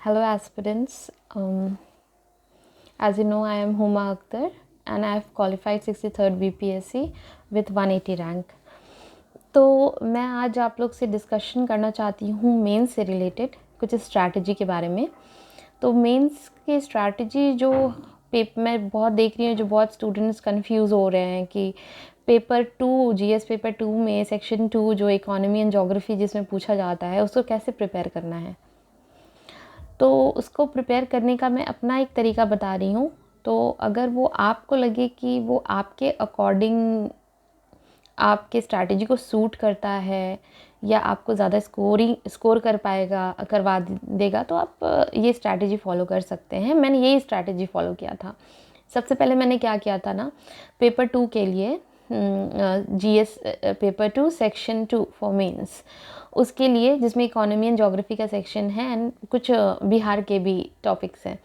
Hello aspirants. As you know, I am Huma Akhtar and I have qualified 63rd BPSC with 180 rank. तो मैं आज आप लोग से डिस्कशन करना चाहती हूँ मेंस से रिलेटेड कुछ स्ट्रैटेजी के बारे में। तो मेंस की स्ट्रैटेजी जो मैं बहुत देख रही हूँ, जो बहुत स्टूडेंट्स कंफ्यूज हो रहे हैं कि पेपर 2 जीएस पेपर 2 में सेक्शन 2 जो इकोनॉमी एंड ज्योग्राफी जिसमें पूछा जाता है उसको कैसे प्रिपेयर करना है। तो उसको प्रिपेयर करने का मैं अपना एक तरीका बता रही हूँ। तो अगर वो आपको लगे कि वो आपके अकॉर्डिंग आपके स्ट्रैटेजी को सूट करता है या आपको ज़्यादा स्कोर करवा देगा तो आप ये स्ट्रैटेजी फॉलो कर सकते हैं। मैंने यही स्ट्रैटेजी फॉलो किया था। सबसे पहले मैंने क्या किया था ना, पेपर 2 के लिए GS paper 2 section 2 for mains, उसके लिए जिसमें इकोनॉमी एंड ज्योग्राफी का सेक्शन है एंड कुछ बिहार के भी टॉपिक्स हैं।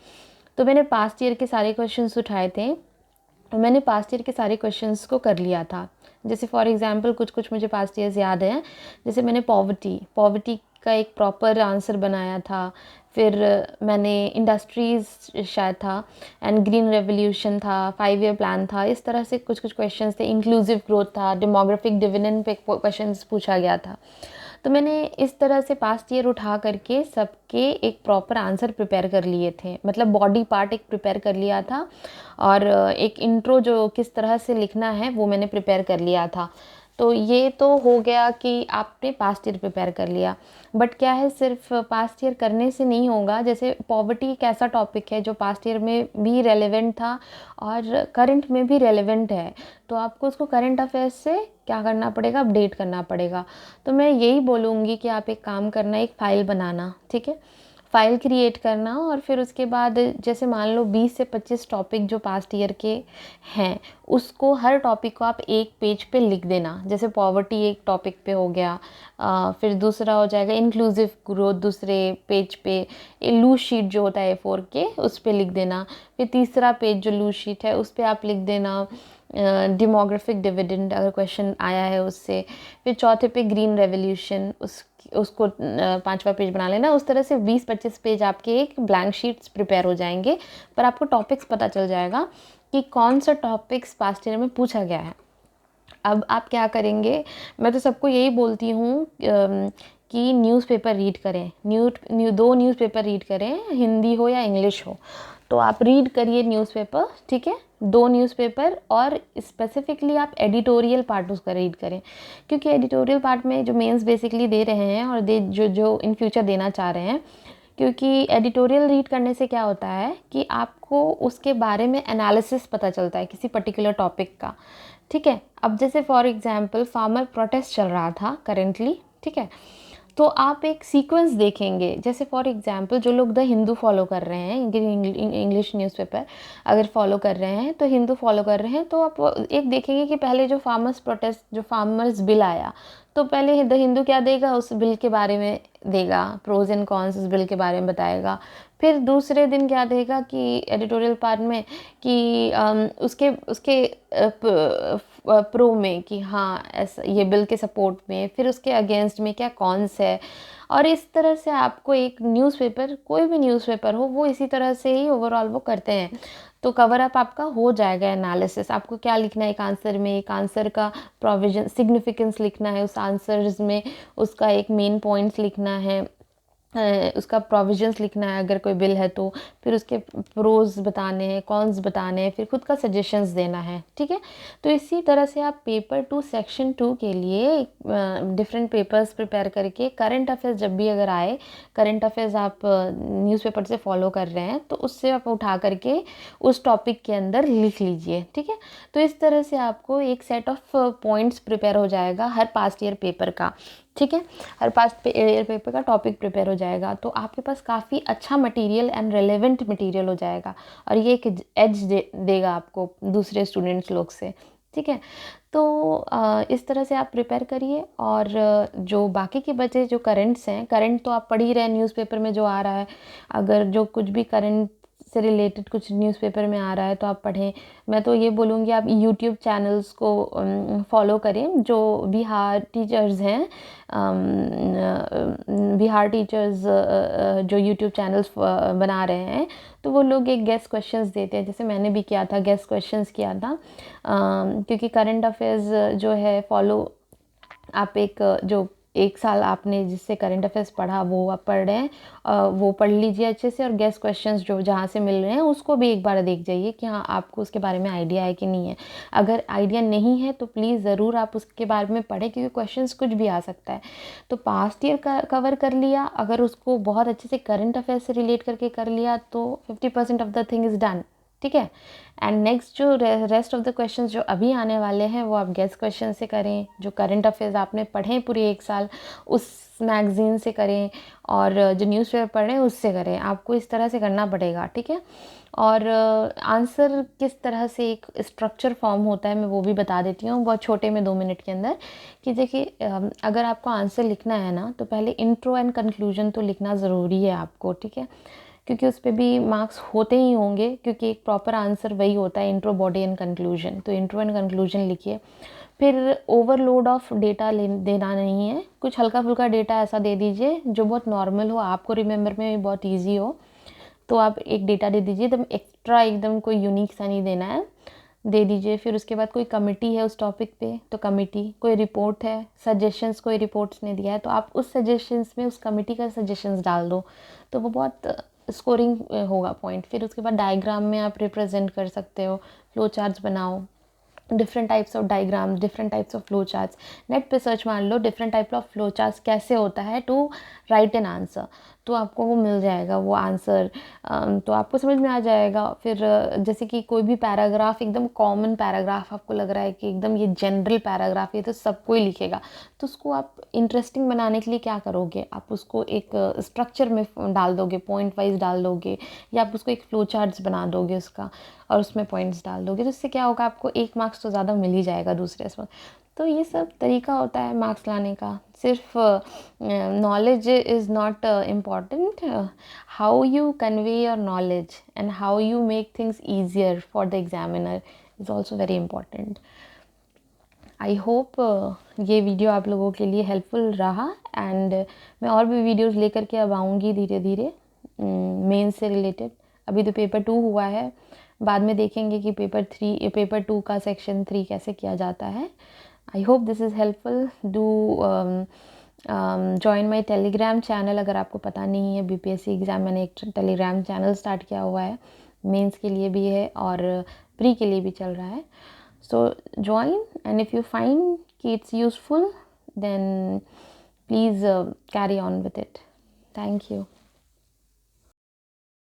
तो मैंने पास्ट ईयर के सारे क्वेश्चंस उठाए थे। मैंने पास्ट ईयर के सारे क्वेश्चंस को कर लिया था। जैसे फॉर एग्जांपल कुछ मुझे पास्ट ईयर्स याद हैं। जैसे मैंने पॉवर्टी का एक प्रॉपर आंसर बनाया था। फिर मैंने इंडस्ट्रीज़ शायद था एंड ग्रीन रेवोल्यूशन था, 5 ईयर प्लान था। इस तरह से कुछ क्वेश्चंस थे। इंक्लूसिव ग्रोथ था, डेमोग्राफिक डिविडेंड पे क्वेश्चंस पूछा गया था। तो मैंने इस तरह से पास्ट ईयर उठा करके सबके एक प्रॉपर आंसर प्रिपेयर कर लिए थे, मतलब बॉडी पार्ट एक प्रिपेयर कर लिया था और एक इंट्रो जो किस तरह से लिखना है वो मैंने प्रिपेयर कर लिया था। तो ये तो हो गया कि आपने पास्ट ईयर प्रिपेयर कर लिया। बट क्या है, सिर्फ पास्ट ईयर करने से नहीं होगा। जैसे पॉवर्टी एक ऐसा टॉपिक है जो पास्ट ईयर में भी रेलेवेंट था और करंट में भी रेलेवेंट है। तो आपको उसको करंट अफेयर्स से क्या करना पड़ेगा, अपडेट करना पड़ेगा। तो मैं यही बोलूँगी कि आप एक काम करना, एक फ़ाइल बनाना, ठीक है, फ़ाइल क्रिएट करना और फिर उसके बाद जैसे मान लो 20 से 25 टॉपिक जो पास्ट ईयर के हैं उसको, हर टॉपिक को आप एक पेज पे लिख देना। जैसे पॉवर्टी एक टॉपिक पे हो गया, फिर दूसरा हो जाएगा इंक्लूसिव ग्रोथ दूसरे पेज पे, लूज शीट जो होता है A4 के उस पर लिख देना। फिर तीसरा पेज जो लूज शीट है उस पर आप लिख देना डेमोग्राफिक डिविडेंड अगर क्वेश्चन आया है उससे। फिर चौथे पे ग्रीन रेवोल्यूशन, उसको 5वां पेज बना लेना। उस तरह से 20-25 पेज आपके एक ब्लैंक शीट्स प्रिपेयर हो जाएंगे, पर आपको टॉपिक्स पता चल जाएगा कि कौन सा टॉपिक्स पास्ट ईयर में पूछा गया है। अब आप क्या करेंगे, मैं तो सबको यही बोलती हूँ कि न्यूज़पेपर रीड करें। दो न्यूज़पेपर रीड करें, हिंदी हो या इंग्लिश हो। तो आप रीड करिए न्यूज़पेपर, ठीक है, 2 न्यूज़पेपर। और स्पेसिफिकली आप एडिटोरियल पार्ट उसका रीड करें, क्योंकि एडिटोरियल पार्ट में जो मेंस बेसिकली दे रहे हैं और जो इन फ्यूचर देना चाह रहे हैं, क्योंकि एडिटोरियल रीड करने से क्या होता है कि आपको उसके बारे में एनालिसिस पता चलता है किसी पर्टिकुलर टॉपिक का, ठीक है। अब जैसे फॉर एग्जांपल फार्मर प्रोटेस्ट चल रहा था करेंटली, ठीक है, तो आप एक सीक्वेंस देखेंगे। जैसे फॉर एग्जांपल जो लोग द हिंदू फॉलो कर रहे हैं, इंग्लिश न्यूज़पेपर अगर फॉलो कर रहे हैं, तो हिंदू फॉलो कर रहे हैं, तो आप एक देखेंगे कि पहले जो फार्मर्स बिल आया, तो पहले द हिंदू क्या देगा, उस बिल के बारे में देगा, प्रोज एंड कॉन्स उस बिल के बारे में बताएगा। फिर दूसरे दिन क्या देगा कि एडिटोरियल पार्ट में कि उसके उसके प्रो में कि हाँ ऐसा ये बिल के सपोर्ट में, फिर उसके अगेंस्ट में क्या कॉन्स है। और इस तरह से आपको एक न्यूज़पेपर, कोई भी न्यूज़पेपर हो, वो इसी तरह से ही ओवरऑल वो करते हैं। तो कवर अप आपका हो जाएगा एनालिसिस। आपको क्या लिखना है एक आंसर में, एक आंसर का प्रोविजन सिग्निफिकेंस लिखना है उस आंसर्स में, उसका एक मेन पॉइंट्स लिखना है, उसका प्रोविजंस लिखना है अगर कोई बिल है तो, फिर उसके प्रोज बताने हैं, कॉन्स बताने हैं, फिर खुद का सजेशंस देना है, ठीक है। तो इसी तरह से आप पेपर 2 सेक्शन 2 के लिए डिफरेंट पेपर्स प्रिपेयर करके करंट अफेयर्स जब भी अगर आए, करंट अफेयर्स आप न्यूज़पेपर से फॉलो कर रहे हैं तो उससे आप उठा करके उस टॉपिक के अंदर लिख लीजिए, ठीक है। तो इस तरह से आपको एक सेट ऑफ पॉइंट्स प्रिपेयर हो जाएगा हर पास्ट ईयर पेपर का, ठीक है। हर पास्ट ईयर पेपर का टॉपिक प्रिपेयर हो जाएगा, तो आपके पास काफ़ी अच्छा मटेरियल एंड रेलेवेंट मटेरियल हो जाएगा और ये एक एज देगा आपको दूसरे स्टूडेंट्स लोग से, ठीक है। तो इस तरह से आप प्रिपेयर करिए। और जो बाकी के बचे जो करंट्स हैं, करंट तो आप पढ़ ही रहे हैं न्यूज़पेपर में जो आ रहा है। अगर जो कुछ भी करंट से रिलेटेड कुछ न्यूज़पेपर में आ रहा है तो आप पढ़ें। मैं तो ये बोलूँगी आप यूट्यूब चैनल्स को फॉलो करें जो बिहार टीचर्स हैं, बिहार टीचर्स जो यूट्यूब चैनल्स बना रहे हैं, तो वो लोग एक गेस्ट क्वेश्चंस देते हैं, जैसे मैंने भी किया था, गेस्ट क्वेश्चंस किया था। क्योंकि करंट अफेयर्स जो है फॉलो आप जो एक साल आपने जिससे करंट अफेयर्स पढ़ा वो आप पढ़ रहे हैं, वो पढ़ लीजिए अच्छे से, और गेस्ट क्वेश्चंस जो जहाँ से मिल रहे हैं उसको भी एक बार देख जाइए कि हाँ आपको उसके बारे में आइडिया है कि नहीं है। अगर आइडिया नहीं है तो प्लीज़ ज़रूर आप उसके बारे में पढ़ें, क्योंकि क्वेश्चंस कुछ भी आ सकता है। तो पास्ट ईयर का कवर कर लिया, अगर उसको बहुत अच्छे से करंट अफेयर्स से रिलेट करके कर लिया तो 50% of the thing is done, ठीक है। एंड नेक्स्ट जो रेस्ट ऑफ द क्वेश्चंस जो अभी आने वाले हैं वो आप गेस्ट क्वेश्चन से करें, जो करंट अफेयर्स आपने पढ़े पूरे एक साल उस मैगज़ीन से करें, और जो न्यूज़पेपर पढ़ रहे हैं उससे करें। आपको इस तरह से करना पड़ेगा, ठीक है। और आंसर किस तरह से एक स्ट्रक्चर फॉर्म होता है मैं वो भी बता देती हूँ बहुत छोटे में 2 मिनट के अंदर, कि देखिए अगर आपको आंसर लिखना है ना तो पहले इंट्रो एंड कंक्लूजन तो लिखना ज़रूरी है आपको, ठीक है, क्योंकि उस पर भी मार्क्स होते ही होंगे, क्योंकि एक प्रॉपर आंसर वही होता है, इंट्रो, बॉडी एंड कंक्लूजन। तो इंट्रो एंड कंक्लूजन लिखिए। फिर ओवरलोड ऑफ डेटा देना नहीं है, कुछ हल्का फुल्का डेटा ऐसा दे दीजिए जो बहुत नॉर्मल हो, आपको रिमेंबर में भी बहुत ईजी हो। तो आप एक डेटा दे दीजिए, एकदम एक्स्ट्रा, एकदम कोई यूनिक सा नहीं देना है, दे दीजिए। फिर उसके बाद कोई कमेटी है उस टॉपिक पे तो कमेटी, कोई रिपोर्ट है, सजेशंस कोई रिपोर्ट्स ने दिया है तो आप उस सजेशंस में उस कमेटी का सजेशंस डाल दो, तो वो बहुत स्कोरिंग होगा पॉइंट। फिर उसके बाद डायग्राम में आप रिप्रेजेंट कर सकते हो, फ्लो चार्ट्स बनाओ, different types of diagrams, different types of flow charts, net पे सर्च मार लो different type of flow charts कैसे होता है टू राइट एन आंसर, तो आपको वो मिल जाएगा वो आंसर, तो आपको समझ में आ जाएगा। फिर जैसे कि कोई भी पैराग्राफ, एकदम कॉमन पैराग्राफ आपको लग रहा है कि एकदम ये जनरल पैराग्राफ, ये तो सब कोई लिखेगा, तो उसको आप इंटरेस्टिंग बनाने के लिए क्या करोगे, आप उसको एक स्ट्रक्चर में डाल दोगे, पॉइंट वाइज डाल दोगे, या आप उसको एक फ्लो चार्ट्स बना दोगे उसका और उसमें पॉइंट्स डाल दोगे, तो इससे क्या होगा, आपको 1 मार्क्स तो ज़्यादा मिल ही जाएगा दूसरे इसमें। तो ये सब तरीका होता है मार्क्स लाने का। सिर्फ knowledge is not important, how you convey your knowledge and how you make things easier for the examiner is also very important. I hope ये वीडियो आप लोगों के लिए हेल्पफुल रहा, एंड मैं और भी वीडियोज़ लेकर के अब आऊँगी धीरे धीरे मेंस से रिलेटेड। अभी तो पेपर 2 हुआ है, बाद में देखेंगे कि पेपर 2 का सेक्शन 3 कैसे किया जाता है। I hope this is helpful. Do join my Telegram channel, अगर आपको पता नहीं है बीपीएससी एग्ज़ाम मैंने एक टेलीग्राम चैनल स्टार्ट किया हुआ है, मेंस के लिए भी है और प्री के लिए भी चल रहा है। So join, and if you find it's useful then please carry on with it. Thank you.